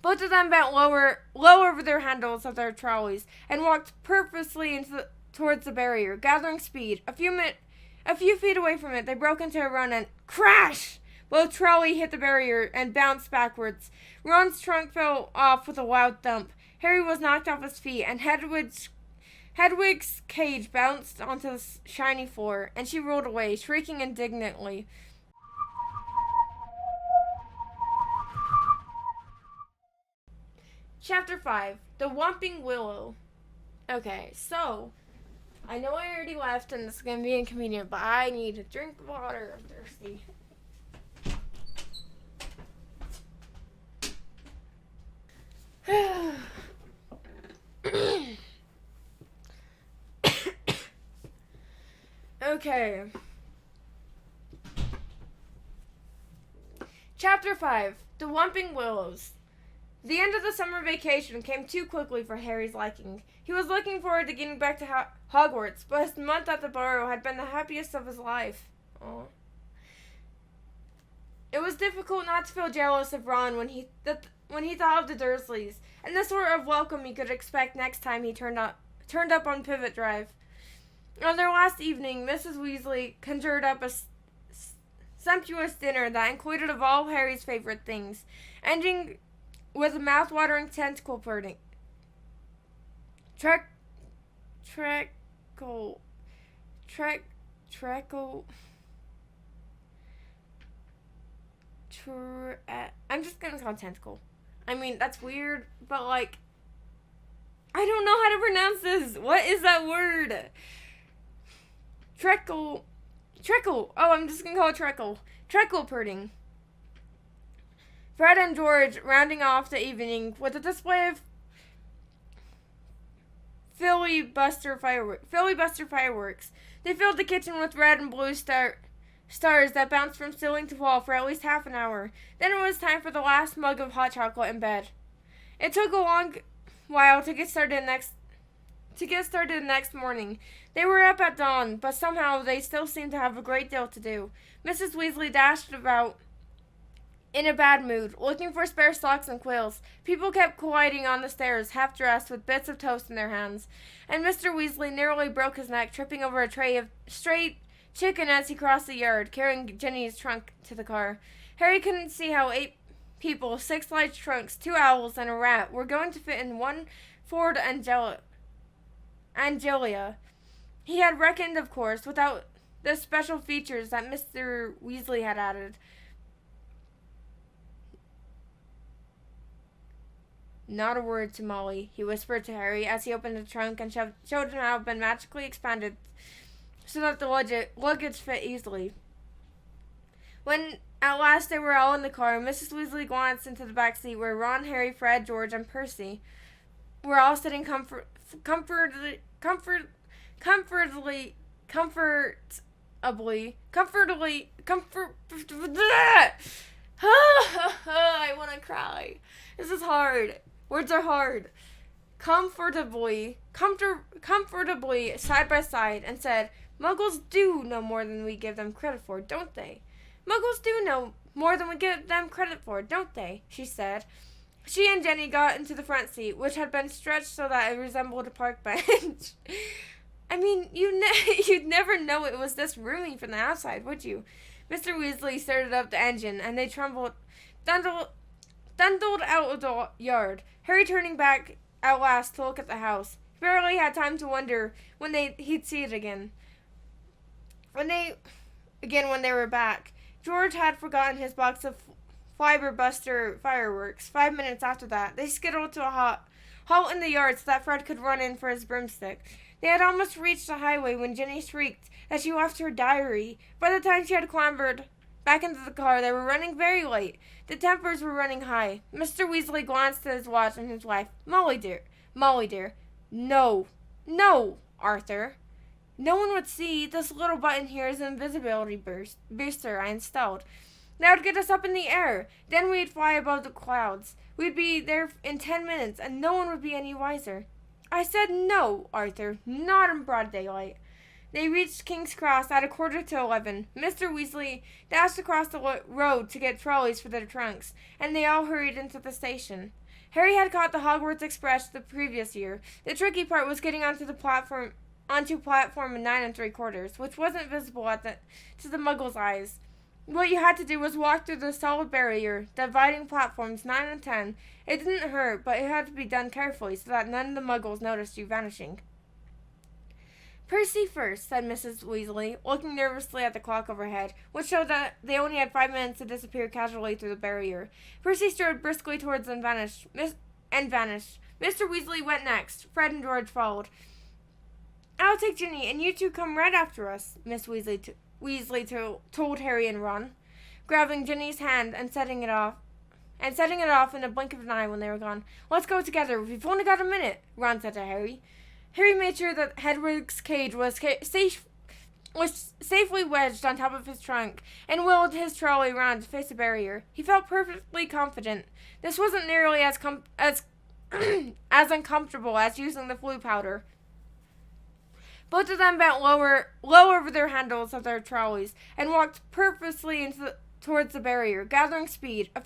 Both of them bent low over their handles of their trolleys and walked purposely towards the barrier, gathering speed. A few feet away from it, they broke into a run and crash! Both trolley hit the barrier and bounced backwards. Ron's trunk fell off with a loud thump. Harry was knocked off his feet, and Hedwig's cage bounced onto the shiny floor, and she rolled away, shrieking indignantly. Chapter 5. The Whomping Willow. Okay, so, I know I already left, and this is going to be inconvenient, but I need a drink of water. I'm thirsty. Okay. Chapter 5. The Whomping Willows. The end of the summer vacation came too quickly for Harry's liking. He was looking forward to getting back to Hogwarts, but his month at the Burrow had been the happiest of his life. Aww. It was difficult not to feel jealous of Ron when he thought of the Dursleys, and the sort of welcome he could expect next time he turned up on Pivot Drive. On their last evening, Mrs. Weasley conjured up a sumptuous dinner that included of all Harry's favorite things, ending with a mouth-watering tentacle pudding. I'm just gonna call it tentacle. I mean, that's weird, but like, I don't know how to pronounce this. What is that word? Treacle. Oh, I'm just gonna call it treacle. Treacle pudding. Fred and George rounding off the evening with a display of filibuster fireworks. They filled the kitchen with red and blue stars that bounced from ceiling to wall for at least half an hour. Then it was time for the last mug of hot chocolate in bed. It took a long while to get started the next morning. They were up at dawn, but somehow they still seemed to have a great deal to do. Mrs. Weasley dashed about in a bad mood, looking for spare socks and quills. People kept colliding on the stairs, half-dressed, with bits of toast in their hands, and Mr. Weasley nearly broke his neck, tripping over a tray of straight chicken as he crossed the yard, carrying Ginny's trunk to the car. Harry couldn't see how 8 people, 6 large trunks, 2 owls, and a rat were going to fit in one Ford Angelia. He had reckoned, of course, without the special features that Mr. Weasley had added. Not a word to Molly, he whispered to Harry as he opened the trunk and showed him how it had been magically expanded so that the luggage fit easily. When at last they were all in the car, Mrs. Weasley glanced into the back seat where Ron, Harry, Fred, George, and Percy were all sitting comfortably. I want to cry. This is hard. Words are hard. Comfortably side by side, and said, "Muggles do know more than we give them credit for, don't they? Muggles do know more than we give them credit for, don't they?" she said. She and Jenny got into the front seat, which had been stretched so that it resembled a park bench. I mean, you'd never know it was this roomy from the outside, would you? Mr. Weasley started up the engine, and they thundled out of the yard. Harry turning back at last to look at the house. He barely had time to wonder when he'd see it again. When they were back, George had forgotten his box of Fiberbuster fireworks. 5 minutes after that, they skittled to a halt in the yard so that Fred could run in for his broomstick. They had almost reached the highway when Ginny shrieked that she left her diary. By the time she had clambered back into the car, they were running very late. The tempers were running high. Mr. Weasley glanced at his watch and his wife. Molly dear. No, Arthur. No one would see. This little button here is an invisibility booster I installed. That would get us up in the air. Then we'd fly above the clouds. We'd be there in 10 minutes, and no one would be any wiser. I said no, Arthur. Not in broad daylight. They reached King's Cross at 11:15. Mr. Weasley dashed across the road to get trolleys for their trunks, and they all hurried into the station. Harry had caught the Hogwarts Express the previous year. The tricky part was getting onto platform 9 3/4, which wasn't visible to the Muggles' eyes. What you had to do was walk through the solid barrier dividing platforms 9 and 10. It didn't hurt, but it had to be done carefully so that none of the Muggles noticed you vanishing. Percy first, said Mrs. Weasley, looking nervously at the clock overhead, which showed that they only had 5 minutes to disappear casually through the barrier. Percy strode briskly towards them and vanished. Mr. Weasley went next. Fred and George followed. I'll take Ginny, and you two come right after us, Miss Weasley told Harry and Ron, grabbing Ginny's hand and setting it off in a blink of an eye when they were gone. Let's go together. We've only got a minute, Ron said to Harry. Harry made sure that Hedwig's cage was safely wedged on top of his trunk and wheeled his trolley around to face the barrier. He felt perfectly confident. This wasn't nearly as as uncomfortable as using the flue powder. Both of them bent low over their handles of their trolleys and walked purposely towards the barrier, gathering speed. A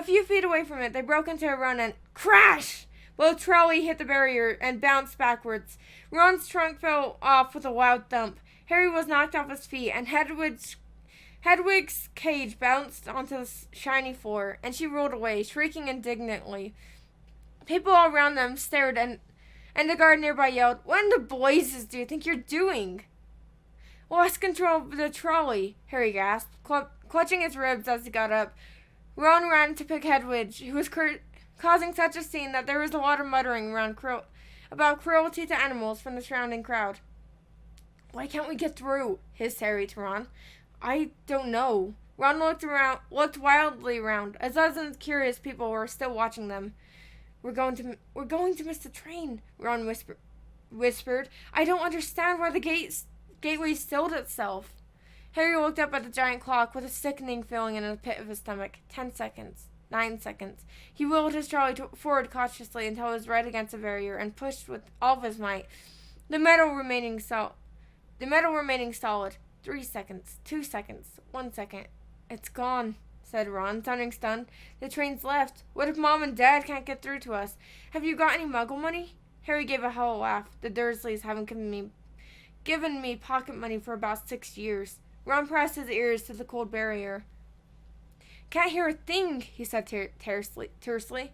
few feet away from it, they broke into a run and crash! Both trolley hit the barrier and bounced backwards. Ron's trunk fell off with a loud thump. Harry was knocked off his feet, and Hedwig's cage bounced onto the shiny floor, and she rolled away, shrieking indignantly. People all around them stared, and the guard nearby yelled, What in the blazes do you think you're doing? Lost control of the trolley, Harry gasped, clutching his ribs as he got up. Ron ran to pick Hedwig, who was causing such a scene that there was a lot of muttering around about cruelty to animals from the surrounding crowd. Why can't we get through? Hissed Harry to Ron. I don't know. Ron looked wildly around, as dozens of curious people were still watching them. We're going to miss the train, Ron whispered. I don't understand why the gateway stilled itself. Harry looked up at the giant clock with a sickening feeling in the pit of his stomach. 10 seconds. 9 seconds. He wheeled his trolley forward cautiously until it was right against the barrier and pushed with all of his might. The metal remaining solid. 3 seconds. 2 seconds. 1 second. It's gone, said Ron, sounding stunned. The train's left. What if Mom and Dad can't get through to us? Have you got any Muggle money? Harry gave a hollow laugh. The Dursleys haven't given me pocket money for about 6 years. Ron pressed his ears to the cold barrier. Can't hear a thing, he said tersely.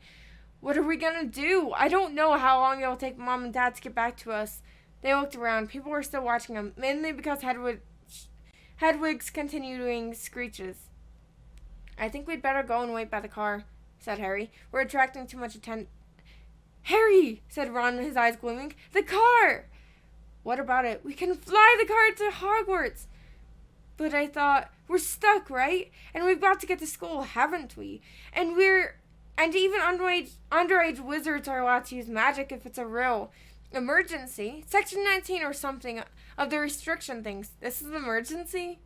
What are we gonna do? I don't know how long it'll take Mom and Dad to get back to us. They looked around. People were still watching them, mainly because Hedwig's continuing screeches. I think we'd better go and wait by the car, said Harry. We're attracting too much attention. Harry, said Ron, his eyes gleaming. The car! What about it? We can fly the car to Hogwarts. But I thought, we're stuck, right? And we've got to get to school, haven't we? And even underage wizards are allowed to use magic if it's a real emergency. Section 19 or something of the restriction things. This is an emergency?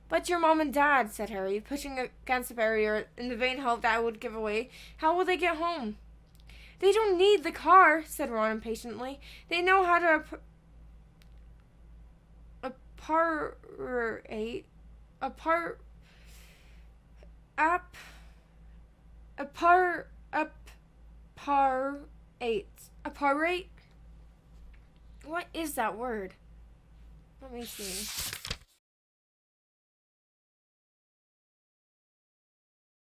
But your Mom and Dad, said Harry, pushing against the barrier in the vain hope that it would give away. How will they get home? They don't need the car, said Ron impatiently. They know how to apparate. What is that word? Let me see.